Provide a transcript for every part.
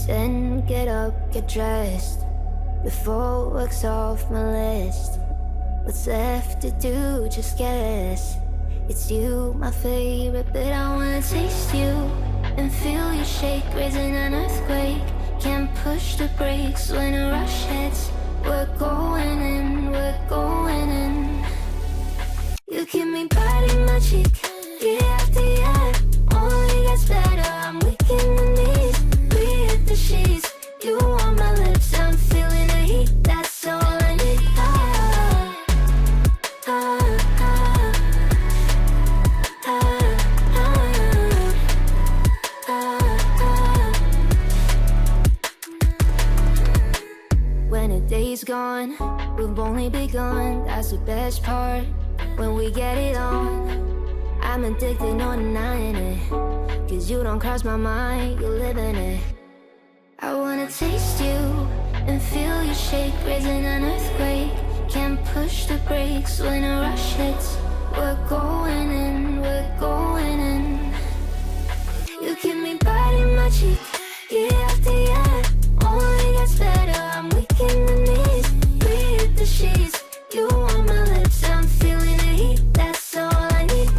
Then get up, get dressed, before work's off my list. What's left to do, just guess. It's you, my favorite, but I wanna taste you and feel you shake, raising an earthquake. Can't push the brakes when a rush hits. We're going in, we're going in. You keep me biting my cheek, year after year. Only gets better, I'm weak in the knees. We hit the sheets, you on my lips, I'm feeling the heat. That's all I need. When a day's gone, we've only begun. That's the best part, when we get it on. I'm addicted, no denying it, 'cause you don't cross my mind, you live in it. I wanna taste you and feel you shake, raising an earthquake. Can't push the brakes when a rush hits. We're going in, we're going in. You keep me biting my cheek, year after year. Only gets better, I'm weak in the knees. We hit the sheets, you on my lips, I'm feeling the heat. That's all I need.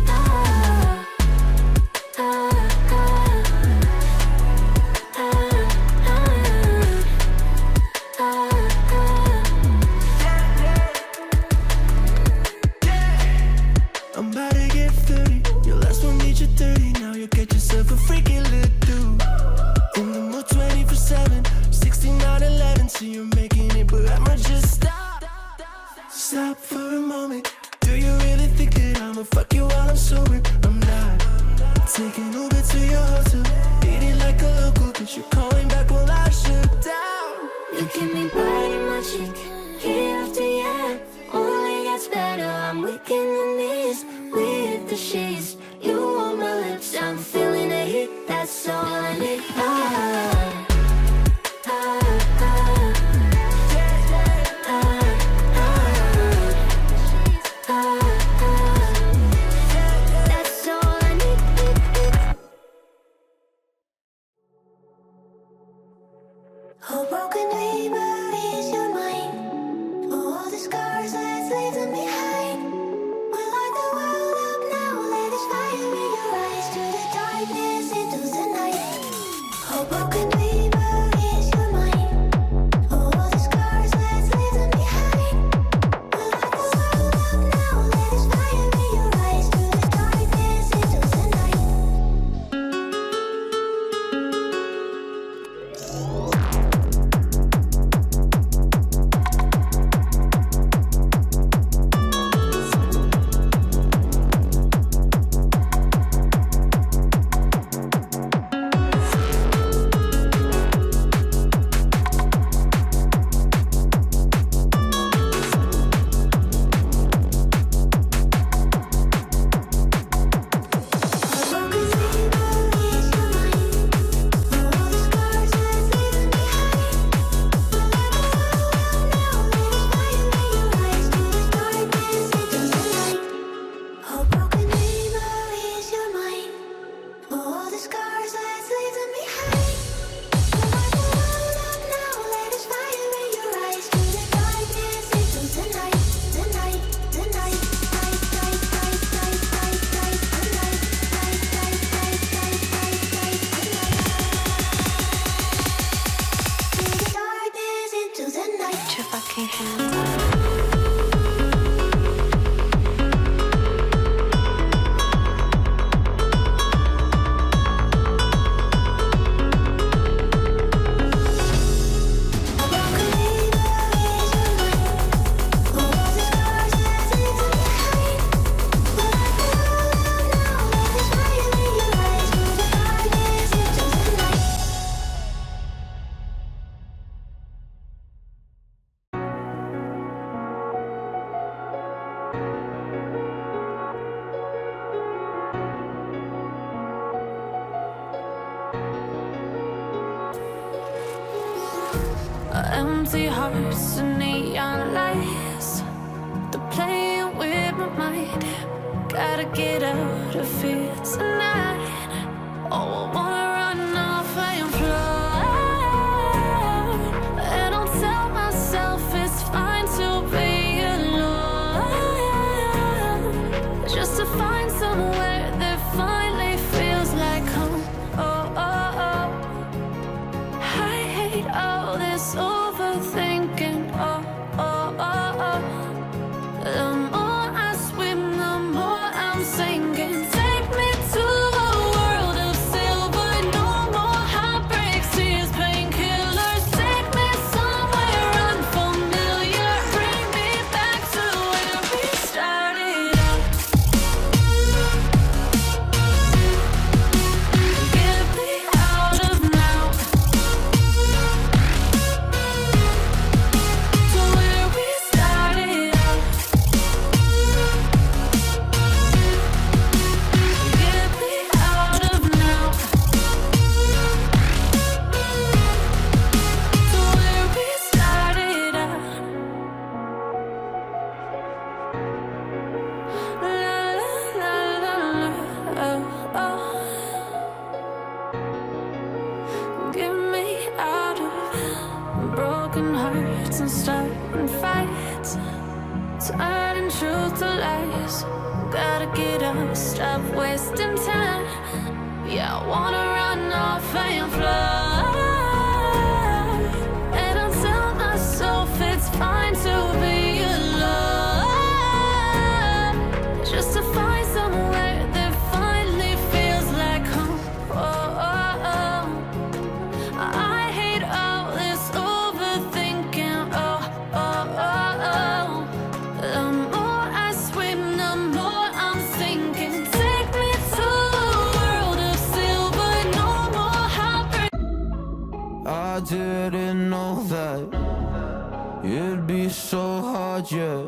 I'm about to get 30. Your last one made you 30. Now you get yourself a freaking little dude. In the mood 24/7, 16/11. So you're making it, but I'ma just stop. Stop for a moment. Do you really think that I'ma fuck you while I'm sober? I'm not. Taking Uber to your hotel, eating like a local, 'cause you're calling back while I shut down. You keep me biting my cheek, year after year. Only gets better, I'm weak in the knees. We hit the sheets, you on my lips, I'm feeling the heat. That's all I need. That's all I need. Oh, broken neighbor, is your mind? All the scars, let's leave them behind. We light the world up now, let us fire in your eyes. To the darkness, into the night. Oh, broken neighbor, is your mind? All the scars, let's leave them behind. We light the world up now, let us fire in your eyes. To the darkness, into the night. Empty hearts and neon lights, they're playing with my mind. Gotta get out of here tonight. Oh, I wanna run off and fly. broken hearts and starting fights, turning truth to lies. Gotta get up, stop wasting time. Yeah, I wanna run off and fly. And I'll tell myself it's fine to be alone, just to find somewhere that finally feels like home. I hate all this overthinking. The more I swim, the more I'm sinking. Take me to a world of silver, no more heartbreak. I didn't know that it'd be so hard, yeah,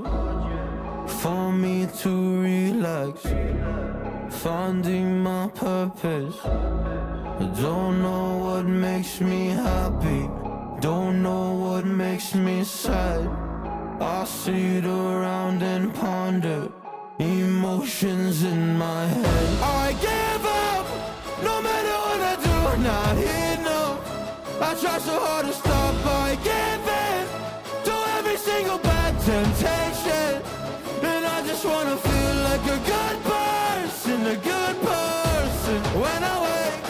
for me to relax, finding my purpose. I don't know what makes me happy, don't know what makes me sad. I sit around and ponder emotions in my head. I give up, no matter what I do, not enough. I try so hard to stop, I give in to every single bad temptation. And I just wanna feel like a good person, a good person. When I wake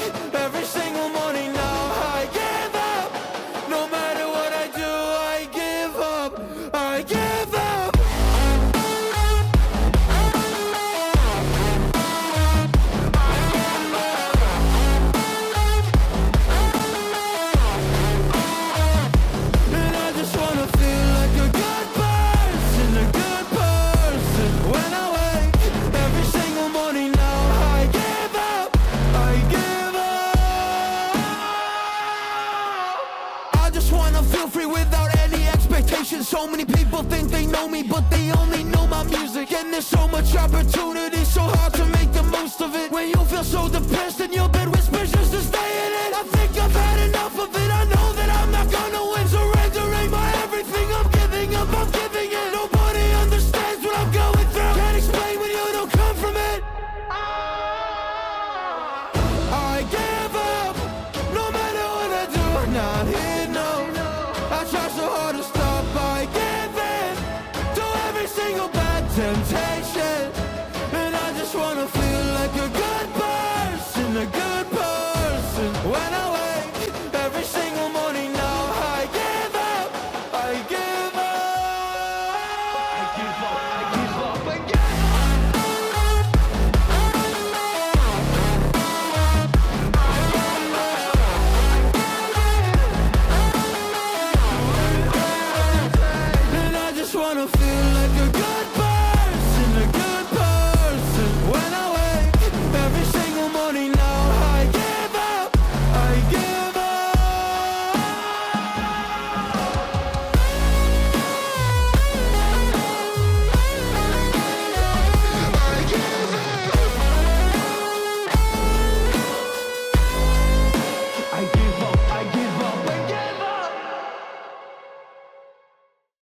every single morning now, I give up. No matter what I do, I give up, I give up. And I just wanna feel like a good person, a good person. When I wake every single morning now, I give up, I give up. I just wanna feel free without any expectations. So many people think they know me, but they only know my music. And there's so much opportunity, so hard to make the most of it. When you feel so depressed and your bed whispers just to stay in it.